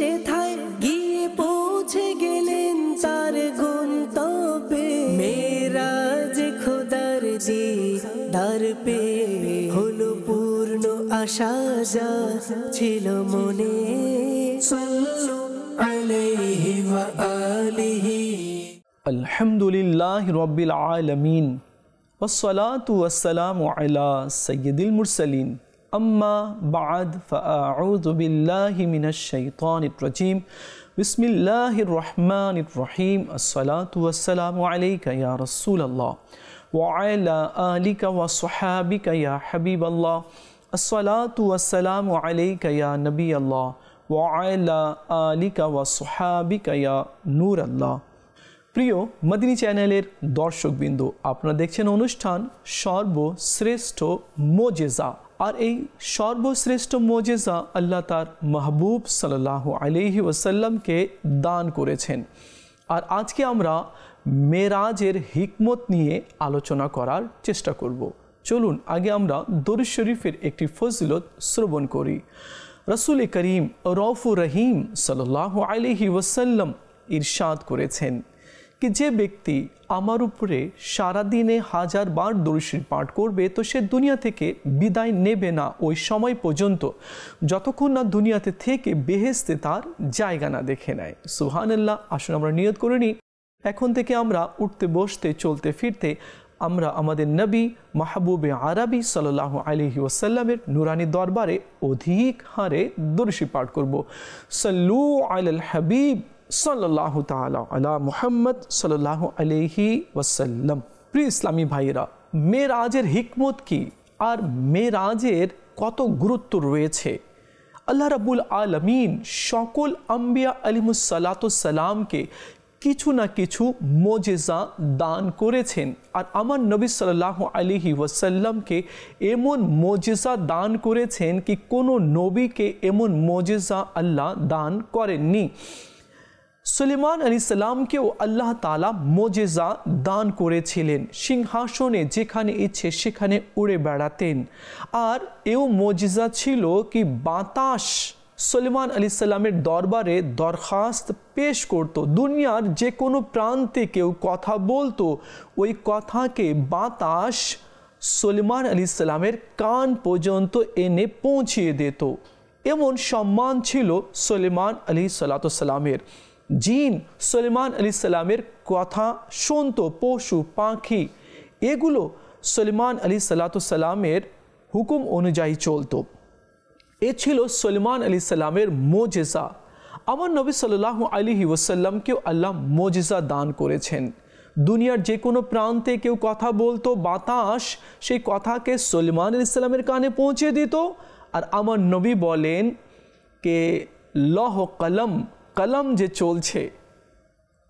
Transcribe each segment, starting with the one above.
সেথায় গিয়ে পৌঁছে গেলেন তার গন্তব্যে। মেরাজ খোদার দিদার পে হলো পূর্ণ আশা যা ছিল মনে। সাল্লু আলাইহি ওয়া আলিহি। আলহামদুলিল্লাহি রাব্বিল আলামিন ওয়াসসালাতু ওয়াসসালামু আলা সাইয়্যিদিল মুরসালিন। আম্মা বা'দ ফাআউযু বিল্লাহি মিনাশ শাইতানির রাজীম। বিসমিল্লাহির রহমানির রহিম। আসসালাতু ওয়াসসালামু আলাইকা ইয়া রাসূলাল্লাহ ওয়া আলা আলিকা ওয়া সাহাবিকা ইয়া হাবিবাল্লাহ। আসসালাতু ওয়াসসালামু আলাইকা ইয়া নবিয়াল্লাহ ওয়া আলা আলিকা ওয়া সাহাবিকা ইয়া নূরাল্লাহ। প্রিয় মদিনী চ্যানেলের দর্শকবৃন্দ, আপনারা দেখছেন অনুষ্ঠান সর্বশ্রেষ্ঠ মোজেজা। আর এই সর্বশ্রেষ্ঠ মোজেজা আল্লাহ তার মাহবুব সাল্লাল্লাহু আলাইহি ওয়াসাল্লামকে দান করেছেন। আর আজকে আমরা মেরাজের হিকমত নিয়ে আলোচনা করার চেষ্টা করব। চলুন আগে আমরা দরুদ শরীফের একটি ফজিলত শ্রবণ করি। রাসূল করিম রউফুর রহিম সাল্লাল্লাহু আলাইহি ওয়াসাল্লাম ইরশাদ করেছেন कि जे व्यक्ति आमार उपरे सारा दिने 1000 बार दरूद शरीफ पाठ करबे तो से दुनिया थेके बिदाय नेबे ना ओई समय पर्यन्त যতক্ষণ না দুনিয়াতে থেকে বেহেশতে তার জায়গা না দেখে নেয়। সুবহানাল্লাহ। আসুন আমরা নিয়ত করে নিই, এখন থেকে আমরা উঠতে বসতে চলতে ফিরতে আমরা আমাদের নবী মাহবুবে আরবি সাল্লাল্লাহু আলাইহি ওয়াসাল্লামের নুরানি দরবারে অধিক হারে দরুদ শরীফ পাঠ করব। সাল্লু আলাল হাবিব সাল্লাল্লাহু তাআলা আলা মুহাম্মদ সাল্লাল্লাহু আলাইহি ওয়াসাল্লাম। প্রিয় ইসলামী ভাইয়েরা, মেরাজের হিকমত কি আর মেরাজের কত গুরুত্ব রয়েছে? আল্লাহ রাব্বুল আলামিন সকল আম্বিয়া আলাইহিমুস সালাতুস সালামকে কিছু না কিছু মোজেজা দান করেছেন। আর আমার নবী সাল্লাল্লাহু আলাইহি ওয়াসাল্লামকে এমন মোজেজা দান করেছেন কি কোনো নবীকে এমন মোজেজা আল্লাহ দান করেননি। সুলেমান আলাইহিস সালামকেও আল্লাহ তাআলা মোজেজা দান করেছিলেন। সিংহাসনে যেখানে ইচ্ছে সেখানে উড়ে বেড়াতেন। আর এও মোজেজা ছিল কি বাতাস সুলেমান আলাইহিস সালামের দরবারে দরখাস্ত পেশ করত। দুনিয়ার যে কোনো প্রান্তে কেউ কথা বলতো, ওই কথাকে বাতাস সুলেমান আলাইহিস সালামের কান পর্যন্ত এনে পৌঁছিয়ে দিত। এমন সম্মান ছিল সুলেমান আলাইহিস সালামের। জিন সুলেমান আলাইহিস সালামের কথা শুনতো, পশু পাখি এগুলো সুলেমান আলাইহিস সালামের হুকুম অনুযায়ী চলতো। এ ছিল সুলেমান আলাইহিস সালামের মোজেজা। আমার নবী সাল্লাল্লাহু আলাইহি ওয়াসাল্লামকেও আল্লাহ মোজেজা দান করেছেন। দুনিয়ার যে কোনো প্রান্তে কেউ কথা বলতো, বাতাস সেই কথাকে সুলেমান আলাইহিস সালামের কানে পৌঁছে দিত। আর আমার নবী বলেন কে লৌহ কলম, কলম যে চলছে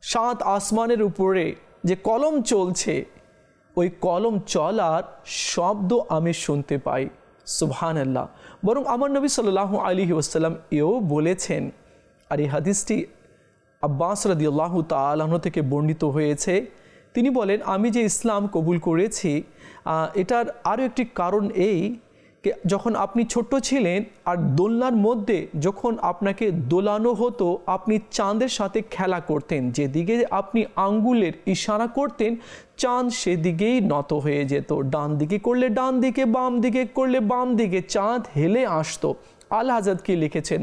7 আসমানের উপরে যে কলম চলছে, ওই কলম চলার শব্দ আমি শুনতে পাই। সুবহানাল্লাহ। বরং আমার নবী সাল্লাল্লাহু আলাইহি ওয়াসাল্লাম এও বলেছেন, আর এই হাদিসটি আব্বাস রাদিয়াল্লাহু তাআলা আনহু থেকে বর্ণিত হয়েছে। তিনি বলেন, আমি যে ইসলাম কবুল করেছি এটার আরও একটি কারণ এই যখন আপনি ছোট্ট ছিলেন আর দোলনার মধ্যে যখন আপনাকে দোলানো হতো, আপনি চাঁদের সাথে খেলা করতেন। যেদিকে আপনি আঙ্গুলের ইশারা করতেন চাঁদ সেদিকেই নত হয়ে যেত। ডান দিকে করলে ডান দিকে, বাম দিকে করলে বাম দিকে, চাঁদ হেলে আসতো। আলা হযরত কি লিখেছেন,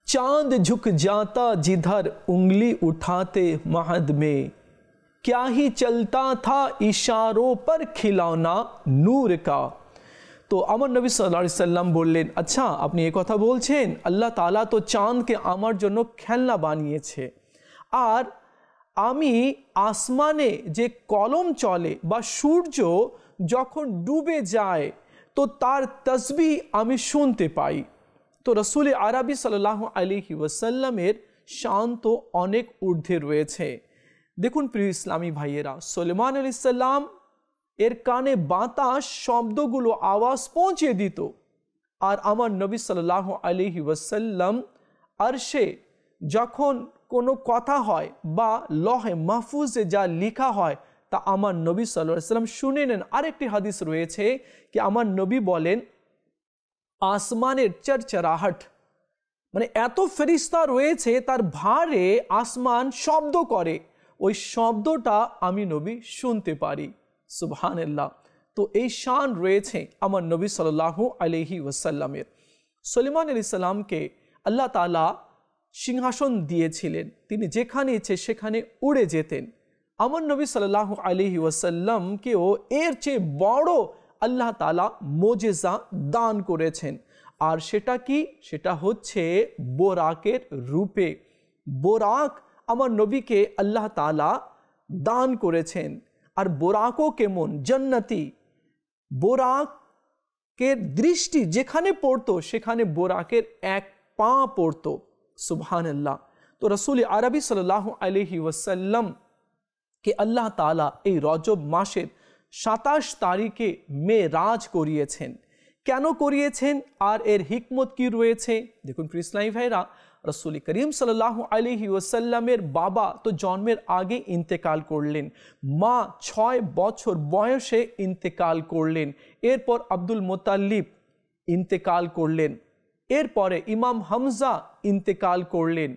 चांद झुक जाता जिधर उंगली उठाते महद में, क्या ही चलता था इशारों पर खिलौना नूर का। तो আমার নবী সাল্লাল্লাহু আলাইহি সাল্লাম বললেন, আচ্ছা আপনি এই কথা বলছেন, আল্লাহ তাআলা তো চাঁদকে আমার জন্য খেলনা বানিয়েছে, আর আমি আসমানে যে কলম চলে বা সূর্য যখন ডুবে যায় তো তার তাসবিহ আমি শুনতে পাই। তো রাসূল আরবি সাল্লাল্লাহু আলাইহি ওয়াসাল্লামের শান তো অনেক ঊর্ধ্বে রয়েছে। দেখুন প্রিয় ইসলামী ভাইয়েরা, সুলেমান আলাইহিস সালাম এর কানে বাতাস শব্দগুলো আওয়াজ পৌঁছে দিত। আর আমার নবী সাল্লাল্লাহু আলাইহি ওয়াসাল্লাম আরশে যখন কোনো কথা হয় বা লহে মাহফুজে যা লেখা হয় তা আমার নবী সাল্লাল্লাহু আলাইহি ওয়াসাল্লাম শুনে নেন। আরেকটি হাদিস রয়েছে কি আমার নবী বলেন, আসমানের চরচরাহট মানে এত ফেরেশতা রয়েছে, তার ভারে আসমান শব্দ করে, ওই শব্দটা আমি নবী শুনতে পারি। সুবহানাল্লাহ। তো এই শান রয়েছে আমার নবী সাল্লাল্লাহু আলাইহি ওয়াসাল্লামের। সুলাইমান আলাইহিস সালামকে আল্লাহ তাআলা সিংহাসন দিয়েছিলেন, তিনি যেখানে ইচ্ছে সেখানে উড়ে যেতেন। আমার নবী সাল্লাল্লাহু আলাইহি ওয়াসাল্লামকেও এর চেয়ে বড় আল্লাহ তাআলা মুজিজা দান করেছেন। আর সেটা কি? সেটা হচ্ছে বোরাকের রূপে। বোরাক আমার নবীকে আল্লাহ তাআলা দান করেছেন। আর বোরাকও কেমন? জান্নাতি। বোরাকের দৃষ্টি যেখানে পড়তো সেখানে বোরাকের এক পা পড়তো। সুবহানাল্লাহ। তো রাসূল আরবি সাল্লাল্লাহু আলাইহি ওয়াসাল্লাম কে আল্লাহ তাআলা এই রজব মাসের 27 তারিখে মেরাজ করিয়েছেন। কেন করিয়েছেন আর এর হিকমত কি রয়েছে? দেখুন প্রিয় ইসলামী ভাইরা, রাসূল করিম সাল্লাল্লাহু আলাইহি ওয়াসাল্লামের বাবা তো জন্মের আগে ইন্তেকাল করলেন, মা 6 বছর বয়সে ইন্তেকাল করলেন, এরপর আব্দুল মুত্তালিব ইন্তেকাল করলেন, এরপরে ইমাম হামজা ইন্তেকাল করলেন,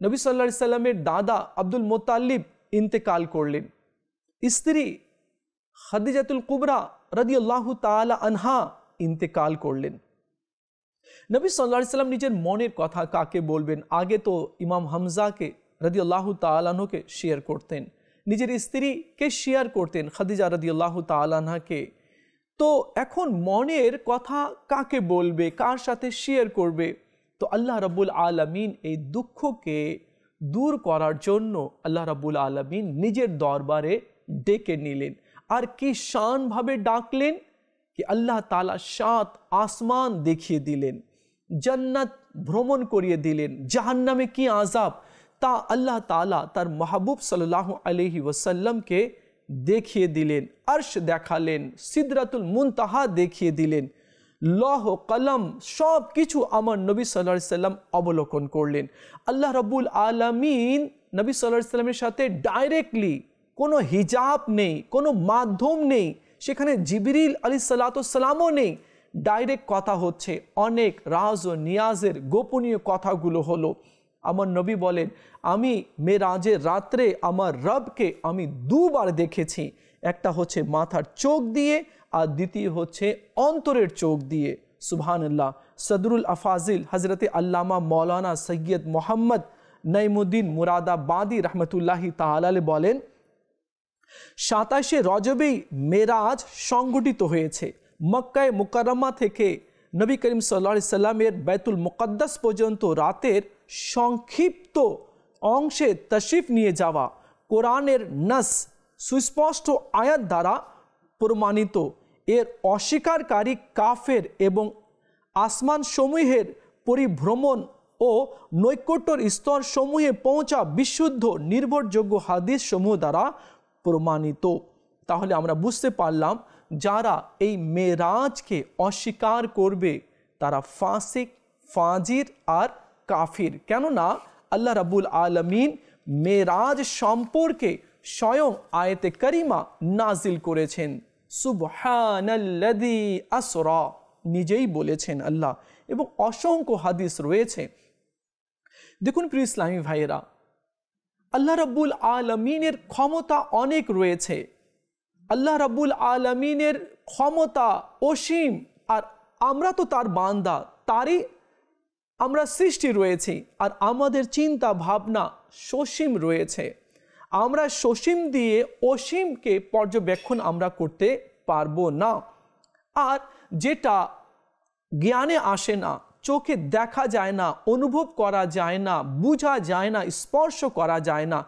নবী সাল্লাল্লাহু আলাইহি সাল্লামের দাদা আব্দুল মুত্তালিব ইন্তেকাল করলেন, স্ত্রী খাদিজাতুল কুবরা রাদিয়াল্লাহু তাআলা আনহা ইন্তেকাল করলেন। নবী সাল্লাল্লাহু আলাইহি সাল্লাম নিজের মনের কথা কাকে বলবেন? আগে তো ইমাম হামজাকে রাদিয়াল্লাহু তাআলা আনহুকে শেয়ার করতেন, নিজের স্ত্রীকে শেয়ার করতেন খাদিজা রাদিয়াল্লাহু তাআলা আনহাকে। তো এখন মনের কথা কাকে বলবে, কার সাথে শেয়ার করবে? তো আল্লাহ রাব্বুল আলামিন এই দুঃখকে দূর করার জন্য আল্লাহ রাব্বুল আলামিন নিজের দরবারে ডেকে নিলেন। আর কি শানভাবে ডাকলেন কি আল্লাহ তাআলা 7 আসমান দেখিয়ে দিলেন, জান্নাত ভ্রমণ করিয়ে দিলেন, জাহান্নামে কি আযাব তা আল্লাহ তাআলা তার মাহবুব সাল্লাল্লাহু আলাইহি ওয়াসাল্লামকে দেখিয়ে দিলেন, আরশ দেখালেন, সিদরাতুল মুনতাহা দেখিয়ে দিলেন, লৌহ কলম সব কিছু আমার নবী সাল্লাল্লাহু আলাইহি সাল্লাম অবলোকন করলেন। আল্লাহ রাব্বুল আলামিন নবী সাল্লাল্লাহু আলাইহি সাল্লামের সাথে ডাইরেক্টলি কোনো হিজাব নেই, কোনো মাধ্যম নেই, সেখানে জিবরিল আলাইহিসসালামও নেই, ডাইরেক্ট কথা হচ্ছে। অনেক রাজ ও নিয়াজের গোপনীয় কথাগুলো হলো। আমার নবী বলেন, আমি মেরাজের রাত্রে আমার রবকে আমি 2 বার দেখেছি, একটা হচ্ছে মাথার চোখ দিয়ে আর দ্বিতীয় হচ্ছে অন্তরের চোখ দিয়ে। সুবহানাল্লাহ। সদরুল আফাজিল হজরতে আল্লামা মৌলানা সৈয়দ মোহাম্মদ নঈমুদ্দিন মুরাদাবাদী রহমতুল্লাহি তাআলা আলাইহি বলেন, 27শে রজবেই মেরাজ সংঘটিত হয়েছে। মক্কায়ে মুকাররমা থেকে নবী করিম সাল্লাল্লাহু আলাইহি সাল্লামের বাইতুল মুকদ্দাস পর্যন্ত রাতের সংক্ষিপ্ত অংশে তশরিফ নিয়ে যাওয়া কোরআনের নাস সুস্পষ্ট আয়াত দ্বারা প্রমাণিত। এর অস্বীকারী কাফের এবং আসমান সমূহের পরিভ্রমণ ও নৈকট্যর স্তর সমূহে পৌঁছা বিশুদ্ধ নির্ভরযোগ্য হাদিস সমূহ দ্বারা প্রমাণিত। তাহলে আমরা বুঝতে পারলাম যারা এই মেরাজকে অস্বীকার করবে তারা ফাসিক, ফাজির আর কাফির। কেননা আল্লাহ রাব্বুল আলামিন মেরাজ সম্পর্কে স্বয়ং আয়াতে কারিমা নাজিল করেছেন। সুবহানাল্লাযী আসরা, নিজেই বলেছেন আল্লাহ, এবং অসংখ্য হাদিস রয়েছে। দেখুন প্রিয় ইসলামী ভাইয়েরা, আল্লাহ রাব্বুল আলামিনের ক্ষমতা অনেক রয়েছে। আল্লাহ রাব্বুল আলামিনের ক্ষমতা অসীম, আর আমরা তো তার বান্দা, তারই আমরা সৃষ্টি রয়েছি, আর আমাদের চিন্তা ভাবনা সসীম রয়েছে। আমরা সসীম দিয়ে অসীমকে পর্যবেক্ষণ আমরা করতে পারবো না। আর যেটা জ্ঞানে আসে না, চোখে দেখা যায় না, অনুভব করা যায় না, বোঝা যায় না, স্পর্শ করা যায় না,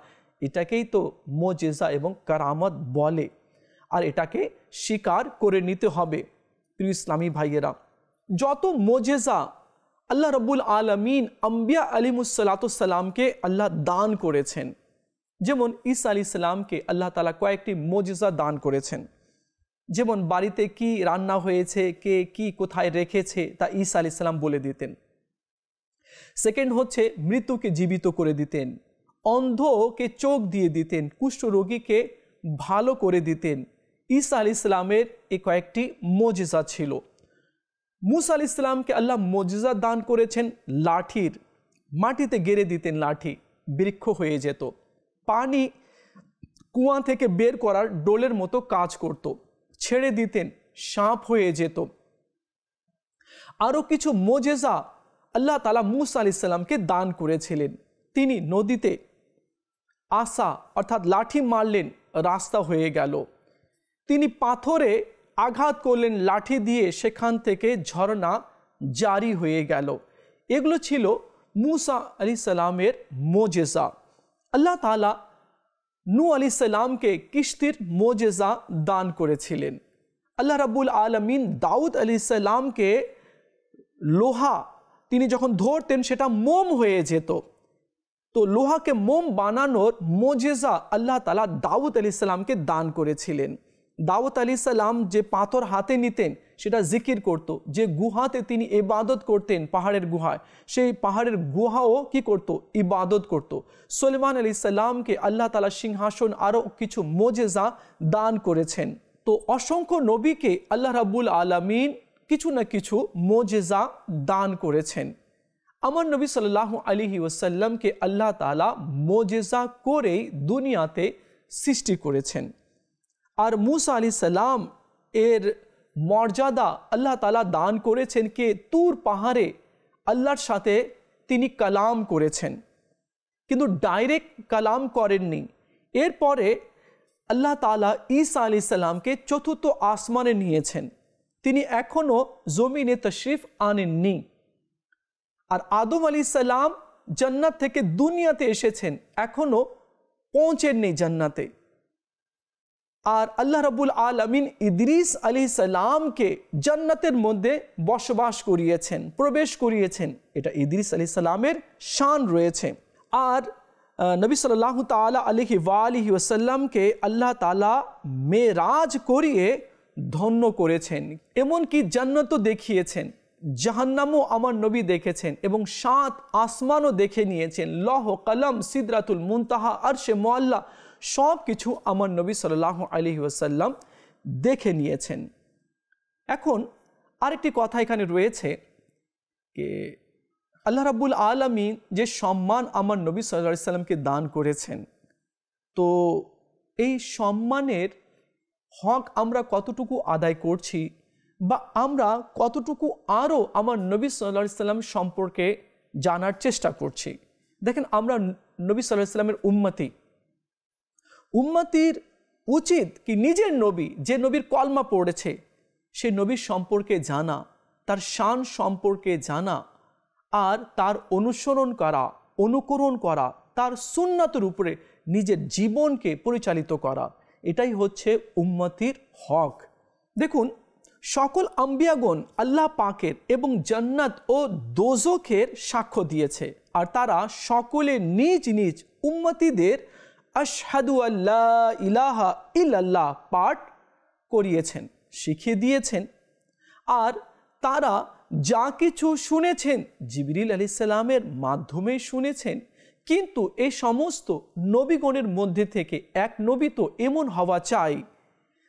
এটাকেই তো মুজিজা এবং কারামত বলে। আর এটাকে স্বীকার করে নিতে হবে। প্রিয় ইসলামী ভাইয়েরা, যত মুজিজা আল্লাহ রাব্বুল আলামিন আম্বিয়া আলাইহিমুসসালাতুসসালামকে আল্লাহ দান করেছেন, যেমন ঈসা আলাইহিস সালামকে আল্লাহ তাআলা কয়েকটি মুজিজা দান করেছেন। যেমন বাড়িতে কি রান্না হয়েছে, কে কি কোথায় রেখেছে তা ঈসা আলাইহিস সালাম বলে দিতেন। সেকেন্ড হচ্ছে মৃত্যুকে জীবিত করে দিতেন, অন্ধকে চোখ দিয়ে দিতেন, কুষ্ঠরোগীকে ভালো করে দিতেন। ঈসা আলাইহিস সালামের এই কয়েকটি মুজিজা ছিল। मूसा अलैहिस्सलामকে আল্লাহ মুজিজা দান করেছেন লাঠির, মাটিতে গেড়ে দিতেন লাঠি, বৃক্ষ হয়ে যেত, পানি কুয়া থেকে বের করার ডোলের মতো কাজ করত, ছেড়ে দিতেন সাপ হয়ে যেত। আরও কিছু মুজিজা আল্লাহ তাআলা मूसा আলাইহিসসালামকে দান করেছিলেন। তিনি নদীতে আসা অর্থাৎ লাঠি মারলেন, রাস্তা হয়ে গেল। তিনি পাথরে আঘাত করলেন লাঠি দিয়ে, সেখান থেকে ঝর্ণা জারি হয়ে গেল। এগুলো ছিল मूसा আলাইহিসসালামের মুজিজা। আল্লাহ তাআলা নূহ আলাইহিসসালামকে কিস্তির মুজিজা দান করেছিলেন। আল্লাহ রাব্বুল আলামিন দাউদ আলাইহিসসালামকে লোহা তিনি যখন ধরতেন সেটা মোম হয়ে যেত, তো লোহাকে মোম বানানোর মুজিজা আল্লাহ তাআলা দাউদ আলাইহিসসালামকে দান করেছিলেন। দাউদ আলাইহিসসালাম যে পাথর হাতে নিতেন সেটা জিকির করত, যে গুহাতে তিনি ইবাদত করতেন পাহাড়ের গুহায়, সেই পাহাড়ের গুহাও কি করত? ইবাদত করত। সুলাইমান আলাইহিসসালামকে আল্লাহ তাআলা সিংহাসন আরও কিছু মুজিজা দান করেছেন। তো অসংখ্য নবীকে আল্লাহ রাব্বুল আলামিন কিছু না কিছু মুজিজা দান করেছেন। আমার নবী সাল্লাল্লাহু আলাইহি ওয়াসাল্লামকে আল্লাহ তাআলা মুজিজা করেই দুনিয়াতে সৃষ্টি করেছেন। আর मूसा আলাইহিসসালাম এর মর্যাদা আল্লাহ তাআলা দান করেছেন কে তুর পাহাড়ে আল্লাহর সাথে তিনি কালাম করেছেন, কিন্তু ডাইরেক্ট কালাম করেননি। এরপরে আল্লাহ তাআলা ঈসা আলাইহিসসালামকে চতুর্থ আসমানে নিয়েছেন, তিনি এখনও জমিনে তশরিফ আনেননি। আর আদম আলাইহিসসালাম জান্নাত থেকে দুনিয়াতে এসেছেন, এখনও পৌঁছেননি জান্নাতে। আর আল্লাহ রাব্বুল আলামিন ইদ্রিস আলাইহিসসালামকে জান্নাতের মধ্যে বসবাস করিয়েছেন, প্রবেশ করিয়েছেন। এটা ইদ্রিস আলাইহিসসালামের শান রয়েছে। আর নবী সাল্লাল্লাহু তাআলা আলাইহি ওয়াসাল্লামকে আল্লাহ তাআলা মেরাজ করিয়ে ধন্য করেছেন, এমনকি জান্নাতও দেখিয়েছেন, জাহান্নামও আমার নবী দেখেছেন এবং 7 আসমানও দেখে নিয়েছেন। লৌহ কলম, সিদরাতুল মুনতাহা, আরশে মুআল্লা সব কিছু আমার নবী সাল্লাল্লাহু আলাইহি ওয়াসাল্লাম দেখে নিয়েছেন। এখন আরেকটি কথা এখানে রয়েছে যে আল্লাহ রাব্বুল আলামিন যে সম্মান আমার নবী সাল্লাল্লাহু আলাইহি ওয়াসাল্লামকে দান করেছেন, তো এই সম্মানের হক আমরা কতটুকু আদায় করছি বা আমরা কতটুকু আরও আমার নবী সাল্লাল্লাহু আলাইহি ওয়াসাল্লাম সম্পর্কে জানার চেষ্টা করছি। দেখেন, আমরা নবী সাল্লাল্লাহু আলাইহি ওয়াসাল্লামের উম্মতির উচিত কি নিজের নবী, যে নবীর কলমা পড়েছে সেই নবীর সম্পর্কে জানা, তার শান সম্পর্কে জানা, আর তার অনুসরণ করা, অনুকরণ করা, তার সুন্নাতের উপরে নিজের জীবনকে পরিচালিত করা। এটাই হচ্ছে উম্মতির হক। দেখুন, সকল আম্বিয়াগণ আল্লাহ পাকের এবং জান্নাত ও দোজখের সাক্ষ্য দিয়েছে, আর তারা সকলে নিজ নিজ উম্মতিদের আশহাদু আল্লা ইলাহা ইল্লাল্লাহ পাঠ করিয়েছেন, শিখিয়ে দিয়েছেন। আর তারা যা কিছু শুনেছেন জিবরিল আলাইহিসসালামের মাধ্যমে শুনেছেন। কিন্তু এই সমস্ত নবীগণের মধ্যে থেকে এক নবী তো এমন হওয়া চাই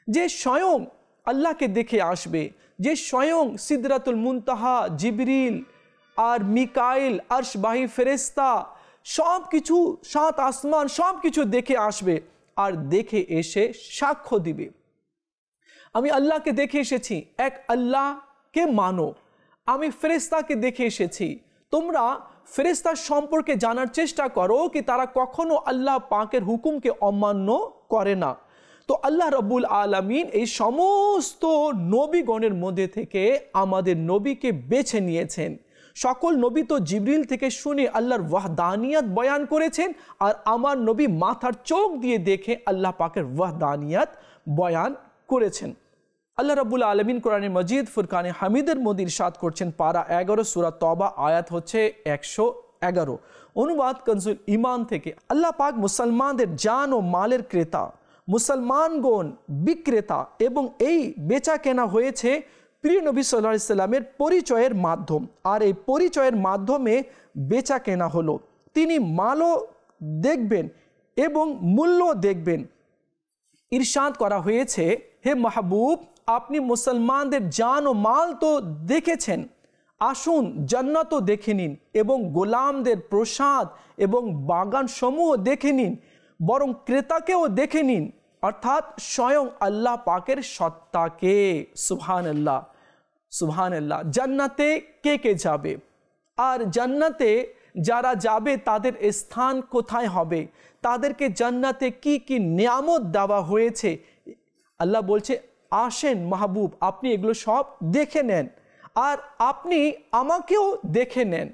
যে স্বয়ং আল্লাহকে দেখে আসবে, যে স্বয়ং সিদরাতুল মুনতাহা, জিবরিল আর মিকাইল, আরশবাহী ফেরেশতা সব কিছু, 7 আসমান সব কিছু দেখে আসবে, আর দেখে এসে সাক্ষ্য দিবে, আমি আল্লাহকে দেখে এসেছি, এক আল্লাহকে মানো। আমি ফেরেশতাকে দেখে এসেছি, তোমরা ফেরেশতার সম্পর্কে জানার চেষ্টা করো কি তারা কখনো আল্লাহ পাকের হুকুমকে অমান্য করে না। তো আল্লাহ রাব্বুল আলামিন এই সমস্ত নবীগণের মধ্যে থেকে আমাদের নবীকে বেছে নিয়েছেন। সকল নবী তো জিবরিল থেকে শুনে আল্লাহর ওয়াহদানিয়াত বয়ান করেছেন, আর আমার নবী মাথার চোখ দিয়ে দেখে আল্লাহ পাকের ওয়াহদানিয়াত বয়ান করেছেন। আল্লাহ রাব্বুল আলামিন কোরআনে মজিদ ফুরকানে হামিদের মধ্যে ইরশাদ করছেন, পারা 11 সূরা তওবা আয়াত হচ্ছে 111। অনুবাদ কনজুল ঈমান থেকে। আল্লাহ পাক মুসলমানদের জান ও মালের ক্রেতা, মুসলমানগণ বিক্রেতা, এবং এই বেচা কেনা হয়েছে প্রিয় নবী সাল্লাল্লাহু আলাইহি সাল্লামের পরিচয়ের মাধ্যম, আর এই পরিচয়ের মাধ্যমে বেচা কেনা হলো। তিনি মালও দেখবেন এবং মূল্য দেখবেন। ইরশাদ করা হয়েছে, হে মাহবুব আপনি মুসলমানদের জান ও মাল তো দেখেছেন, আসুন জান্নাতও দেখে নিন এবং গোলামদের প্রসাদ এবং বাগান সমূহ দেখে নিন, বরং ক্রেতাকেও দেখে নিন, অর্থাৎ স্বয়ং আল্লাহ পাকের সত্তাকে। সুবহানাল্লাহ, সুবহানাল্লাহ। জান্নাতে কে কে যাবে, আর জান্নাতে যারা যাবে তাদের স্থান কোথায় হবে, তাদেরকে জান্নাতে কি কি নিয়ামত দেওয়া হয়েছে, আল্লাহ বলছে আসেন মাহবুব আপনি এগুলো সব দেখে নেন, আর আপনি আমাকেও দেখে নেন।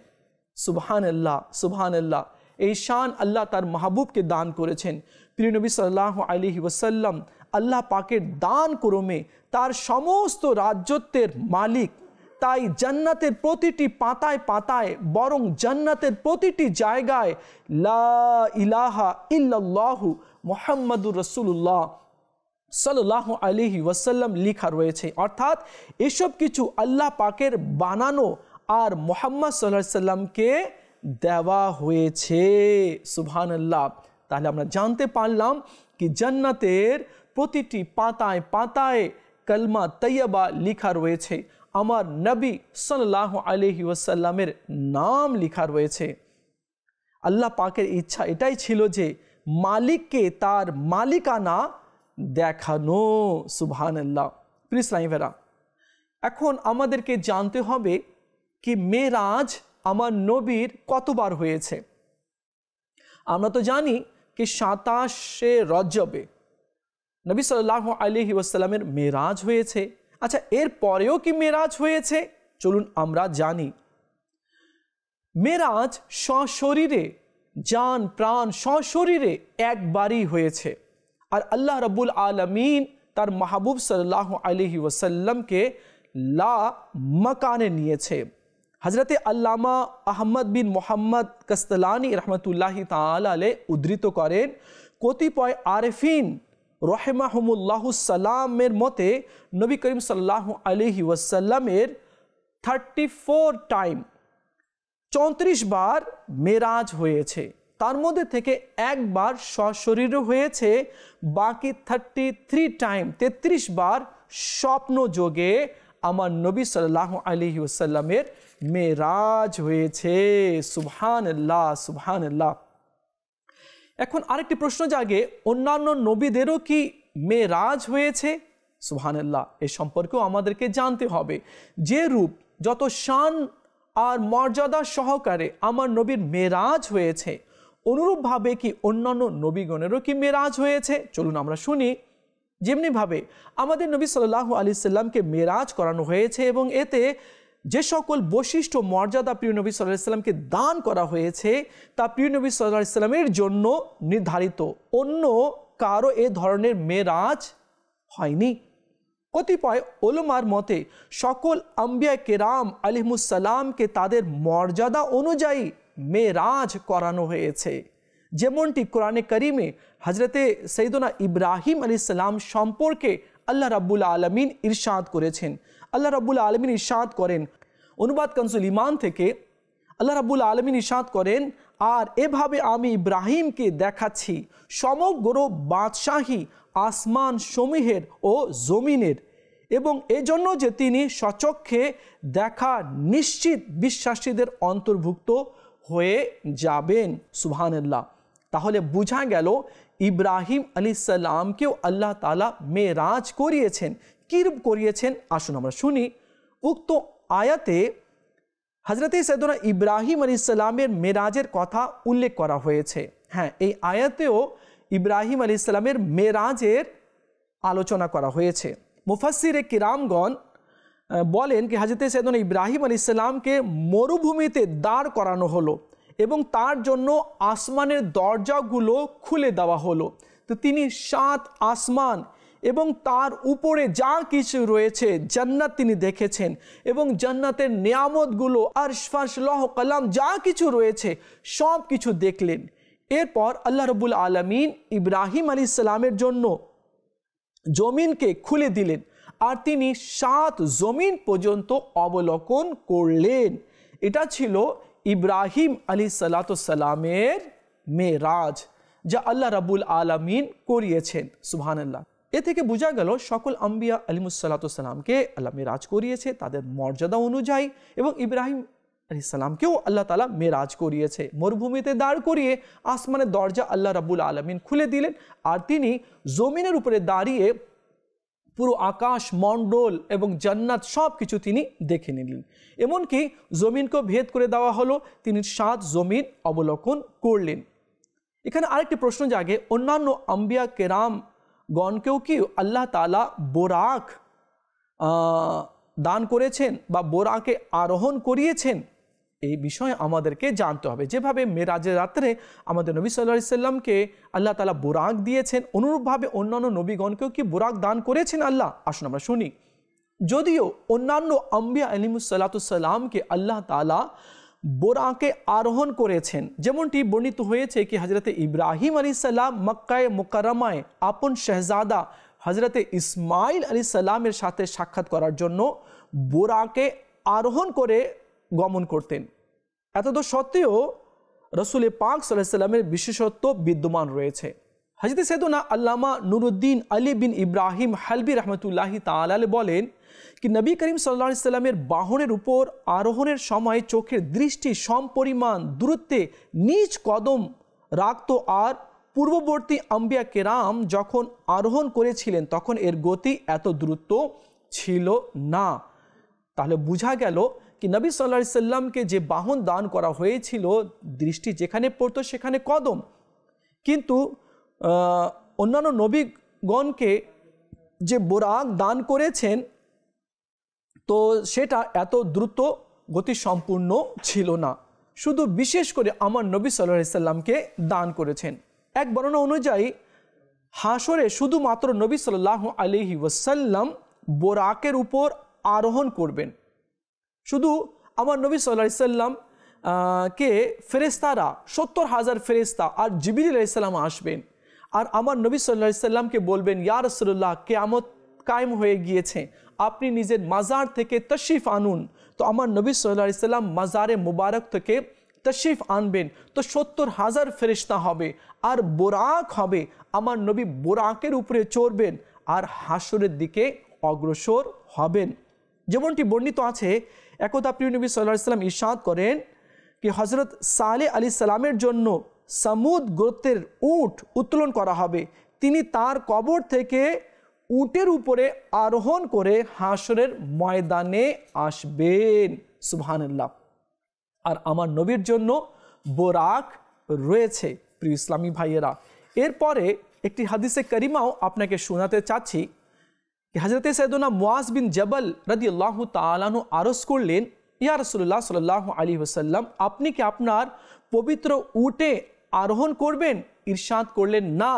সুবহানাল্লাহ, সুবহানাল্লাহ। এই শান আল্লাহ তার মাহবুবকে দান করেছেন। প্রিয় নবী সাল্লাল্লাহু আলাইহি ওয়াসাল্লাম আল্লাহ পাকের দান ক্রমে তার সমস্ত রাজত্বের মালিক। তাই জান্নাতের প্রতিটি পাতায় পাতায়, বরং জান্নাতের প্রতিটি জায়গায় লা ইলাহা ইল্লাল্লাহু মুহাম্মাদুর রাসূলুল্লাহ সাল্লাল্লাহু আলাইহি ওয়াসাল্লাম লেখা রয়েছে, অর্থাৎ এসব কিছু আল্লাহ পাকের বানানো আর মুহাম্মদ সাল্লাল্লাহু আলাইহি সাল্লামকে দেওয়া হয়েছে। সুবহানাল্লাহ। তাহলে আমরা জানতে পারলাম কি জান্নাতের প্রতিটি পাতায় পাতায় কলমা তৈয়বা লেখা রয়েছে, আমার নবী সাল্লাল্লাহু আলাইহি ওয়াসাল্লামের নাম লেখা রয়েছে। আল্লাহ পাকের ইচ্ছা এটাই ছিল যে মালিককে তার মালিকানা দেখানো। সুবহানাল্লাহ। প্রিয় ইসলামী ভাইরা, এখন আমাদেরকে জানতে হবে কি মেরাজ আমার নবীর কতবার হয়েছে। আমরা তো জানি কি 27শে রজবে নবী সাল্লাল্লাহু আলাইহি ওয়াসাল্লামের মেরাজ হয়েছে। আচ্ছা, এর পরেও কি মেরাজ হয়েছে? চলুন আমরা জানি। মেরাজ সশরীরে, জান প্রাণ সশরীরে একবারই হয়েছে, আর আল্লাহ রাব্বুল আলামিন তার মাহবুব সাল্লাল্লাহু আলাইহি ওয়াসাল্লামকে লা মাকানে নিয়েছে। হজরতে আল্লামা আহমদ বিন মোহাম্মদ কাস্তালানি রহমতুল্লাহি তাআলা আলাইহি উদ্ধৃত করেন, কতিপয় আরেফিন রহিমাহুমুল্লাহু সালামের মতে নবী করিম সাল্লাল্লাহু আলাইহি ওয়াসাল্লামের 34 টাইম 34 বার মেরাজ হয়েছে। তার মধ্যে থেকে একবার সশরীরে হয়েছে, বাকি 33 টাইম 33 বার স্বপ্ন যোগে আমার নবী সাল্লাল্লাহু আলাইহি ওয়াসাল্লামের মেরাজ হয়েছে। সুবহানাল্লাহ, সুবহানাল্লাহ। এখন আরেকটি প্রশ্ন জাগে, অন্যান্য নবীদেরও কি মেরাজ হয়েছে? সুবহানাল্লাহ। এ সম্পর্কেও আমাদেরকে জানতে হবে। যে রূপ যত শান আর মর্যাদা সহকারে আমার নবীর মেরাজ হয়েছে, অনুরূপভাবে কি অন্যান্য নবীগণেরও কি মেরাজ হয়েছে? চলুন আমরা শুনি। যেমনিভাবে আমাদের নবী সাল্লাল্লাহু আলাইহি সাল্লামকে মেরাজ করানো হয়েছে এবং এতে যে সকল বৈশিষ্ট্য মর্যাদা প্রিয় নবী সাল্লাল্লাহু আলাইহি সাল্লামকে দান করা হয়েছে তা প্রিয় নবী সাল্লাল্লাহু আলাইহি সাল্লামের জন্য নির্ধারিত, অন্য কারো এ ধরনের মেরাজ হয়নি। কতিপয় ওলামার মতে সকল আম্বিয়া কেরাম আলাইহিমুস সালামকে তাদের মর্যাদা অনুযায়ী মেরাজ করানো হয়েছে, যেমনটি কোরআনে কারিমে হজরতে সৈয়দনা ইব্রাহিম আলাইহিস সালাম সম্পর্কে আল্লাহ রাব্বুল আলামিন ইরশাদ করেছেন। আল্লাহ রাব্বুল আলামিন ইরশাদ করেন, অনুবাদ কানজুল ঈমান থেকে আল্লাহ রাব্বুল আলামিন ইরশাদ করেন, আর এভাবে আমি ইব্রাহিমকে দেখাচ্ছি সমগ্র বাদশাহী আসমান সমূহের ও জমিনের, এবং এজন্য যে তিনি স্বচক্ষে দেখা নিশ্চিত বিশ্বাসীদের অন্তর্ভুক্ত হয়ে যাবেন। সুবহানাল্লাহ। তাহলে বোঝা গেল ইব্রাহিম আলাইহিস সালামকেও আল্লাহ তাআলা মেরাজ করিয়েছেন। কিরূপ করিয়েছেন আসুন আমরা শুনি। উক্ত আয়াতে হযরতে সাইয়েদনা ইব্রাহিম আলাইহিস সালামের মেরাজের কথা উল্লেখ করা হয়েছে। হ্যাঁ, এই আয়াতেও ইব্রাহিম আলাইহিস সালামের মেরাজের আলোচনা করা হয়েছে। মুফাসসিরে কিরামগণ বলেন কি হযরতে সাইয়েদনা ইব্রাহিম আলাইহিস সালামকে মরুভূমিতে দাঁড় করানো হলো এবং তার জন্য আসমানের দরজাগুলো খুলে দেওয়া হলো। তো তিনি 7 আসমান এবং তার উপরে যা কিছু রয়েছে জান্নাত তিনি দেখেছেন, এবং জান্নাতের নিয়ামতগুলো আরশ ফারশ লৌহ কলম যা কিছু রয়েছে সব কিছু দেখলেন। এরপর আল্লাহ রাব্বুল আলামিন ইব্রাহিম আলাইহিস সালামের জন্য জমিনকে খুলে দিলেন, আর তিনি 7 জমিন পর্যন্ত অবলোকন করলেন। এটা ছিল ইব্রাহিম আলাইহিস সালামের মেরাজ, যা আল্লাহ রাব্বুল আলামিন করিয়েছেন। সুবহানাল্লাহ। এ থেকে বোঝা গেল সকল আম্বিয়া আলিমুসাল্লাতামকে আল্লাহ মেরাজ করিয়েছে তাদের মর্যাদা অনুযায়ী, এবং ইব্রাহিম আলাইহিসসালামকেও আল্লাহ তাআলা মেরাজ করিয়েছে। মরুভূমিতে দাঁড় করিয়ে আসমানের দরজা আল্লাহ রাব্বুল আলামিন খুলে দিলেন, আর তিনি জমিনের উপরে দাঁড়িয়ে পুরো আকাশ মণ্ডল এবং জান্নাত সব কিছু তিনি দেখে নিলেন। এমনকি জমিনকেও ভেদ করে দেওয়া হলো, তিনি 7 জমিন অবলোকন করলেন। এখানে আরেকটি প্রশ্ন জাগে, অন্যান্য আম্বিয়া কেরাম গণকেও কি আল্লাহ তাআলা বোরাক দান করেছেন বা বোরাকে আরোহণ করিয়েছেন? এই বিষয়ে আমাদেরকে জানতে হবে। যেভাবে মেরাজের রাত্রে আমাদের নবী সাল্লাল্লাহু আলাইহি সাল্লামকে আল্লাহ তাআলা বোরাক দিয়েছেন, অনুরূপভাবে অন্যান্য নবীগণকেও কি বোরাক দান করেছেন আল্লাহ? আসুন আমরা শুনি। যদিও অন্যান্য আম্বিয়া আলাইহিমুসসালাতুসসালামকে আল্লাহ তাআলা বোরাকে আরোহণ করেছেন, যেমনটি বর্ণিত হয়েছে কি হযরতে ইব্রাহিম আলাইহিস সালাম মক্কায় মুকাররমায় আপন শাহজাদা হযরতে ইসমাইল আলাইহিস সালামের সাথে সাক্ষাৎ করার জন্য বোরাকে আরোহণ করে গমন করতেন। এতদ সত্ত্বেও রাসূল পাক সাল্লাল্লাহু আলাইহি সাল্লামের বিশেষত্ব বিদ্যমান রয়েছে। হযরত সৈয়দনা আল্লামা নুরুদ্দিন আলী বিন ইব্রাহিম হালবি রহমতুল্লাহি তাআলা বলেন কি নবী করিম সাল্লাল্লাহু আলাইহি সাল্লামের বাহনের উপর আরোহণের সময় চোখের দৃষ্টি সমপরিমাণ দূরত্বে নিজ কদম রাখত, আর পূর্ববর্তী আম্বিয়া কেরাম যখন আরোহণ করেছিলেন তখন এর গতি এত দ্রুত ছিল না। তাহলে বোঝা গেল কি নবী সাল্লাল্লাহু আলাইহি সাল্লামকে যে বাহন দান করা হয়েছিল দৃষ্টি যেখানে পড়তো সেখানে কদম, কিন্তু অন্যান্য নবীগণকে যে বোরাক দান করেছেন তো সেটা এত দ্রুত গতি সম্পূর্ণ ছিল না। শুধু বিশেষ করে আমার নবী সাল্লাল্লাহু আলাইহি সাল্লামকে দান করেছেন। এক বর্ণনা অনুযায়ী হাসরে শুধুমাত্র নবী সাল্লাল্লাহু আলাইহি ওয়াসাল্লাম বোরাকের উপর আরোহণ করবেন। শুধু আমার নবী সাল্লাল্লাহু আলাইহি সাল্লাম কে ফেরেশতারা 70,000 ফেরেশতা আর জিবরিল আলাইহিস সালাম আসবেন, আর আমার নবী সাল্লাল্লাহু আলাইহি সাল্লামকে বলবেন, ইয়া রাসূলুল্লাহ কিয়ামত কায়েম হয়ে গিয়েছে, আপনি নিজের মাজার থেকে তশরিফ আনুন। তো আমার নবী সাল্লাল্লাহু আলাইহি সাল্লাম মাজারে মুবারক থেকে তশরিফ আনবেন, তো 70,000 ফেরেশতা হবে আর বোরাক হবে। আমার নবী বোরাকের উপরে চড়বেন আর হাসরের দিকে অগ্রসর হবেন। যেমনটি বর্ণিত আছে, একদা প্রিয় নবী সাল্লাল্লাহু আলাইহি সাল্লাম ইরশাদ করেন কি হযরত সালেহ আলাইহিস সালামের জন্য সামুদ গোত্রের উট উত্তোলন করা হবে, তিনি তার কবর থেকে উটের উপরে আরোহণ করে হাসরের ময়দানে আসবেন। সুবহানাল্লাহ। আর আমার নবীর জন্য বোরাক রয়েছে। প্রিয় ইসলামী ভাইয়েরা, এরপরে একটি হাদিসে কারিমাও আপনাকে শোনাতে চাচ্ছি। হযরতে সাইয়েদনা মুআজ বিন জবল রাদিয়াল্লাহু তাআলা আনহু আরজ করলেন, ইয়া রাসূলুল্লাহ সাল্লাল্লাহু আলাইহি ওয়াসাল্লাম, আপনি কি আপনার পবিত্র উটে আরোহণ করবেন? ইরশাদ করলেন, না,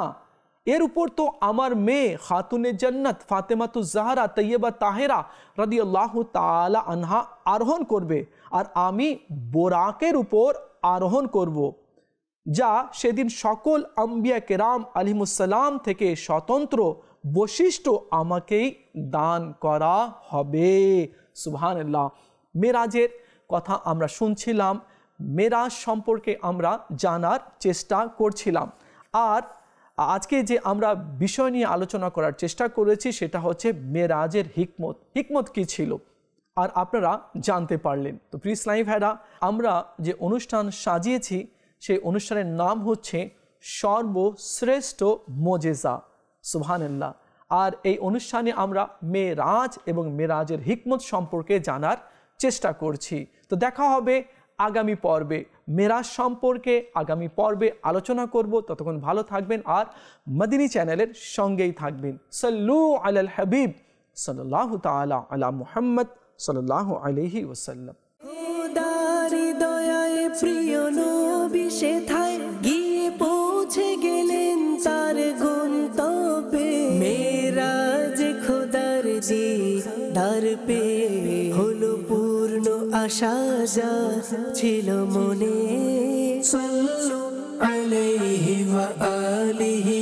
এর উপর তো আমার মেয়ে খাতুনে জান্নাত ফাতেমাতুজ জাহরা তৈয়বা তাহেরা রাদিয়াল্লাহু তাআলা আনহা আরোহণ করবে, আর আমি বোরাকের উপর আরোহণ করব, যা সেদিন সকল আম্বিয়া কেরাম আলাইহিমুসসালাম থেকে স্বতন্ত্র বৈশিষ্ট্য আমাকেই দান করা হবে। সুবহানাল্লাহ। মেরাজের কথা আমরা শুনছিলাম, মেরাজ সম্পর্কে আমরা জানার চেষ্টা করছিলাম, আর আজকে যে আমরা বিষয় নিয়ে আলোচনা করার চেষ্টা করেছি সেটা হচ্ছে মেরাজের হিকমত কি ছিল, আর আপনারা জানতে পারলেন। তো প্রিয় ইসলামী ভাইরা, আমরা যে অনুষ্ঠান সাজিয়েছি সেই অনুষ্ঠানের নাম হচ্ছে সর্বশ্রেষ্ঠ মোজেজা। সুবহানাল্লাহ। আর এই অনুষ্ঠানে আমরা মেরাজ এবং মেরাজের হিকমত সম্পর্কে জানার চেষ্টা করছি। তো দেখা হবে আগামী পর্বে। মেরাজ সম্পর্কে আগামী পর্বে আলোচনা করব। ততক্ষণ ভালো থাকবেন আর মদিনী চ্যানেলের সঙ্গেই থাকবেন। সাল্লু আলাল হাবিব সাল্লাল্লাহু তাআলা আলা মুহাম্মদ সাল্লাল্লাহু আলাইহি ওয়াসাল্লাম। খোদার দয়ায় প্রিয় নবী সেথায় গিয়ে পৌঁছে গেলেন তার গন্তব্যে। মেরাজ খোদার দিদার পেয়ে হলো পূর্ণ আশা যা ছিল মনে। সাল্লু আলাইহি ওয়া আলিহি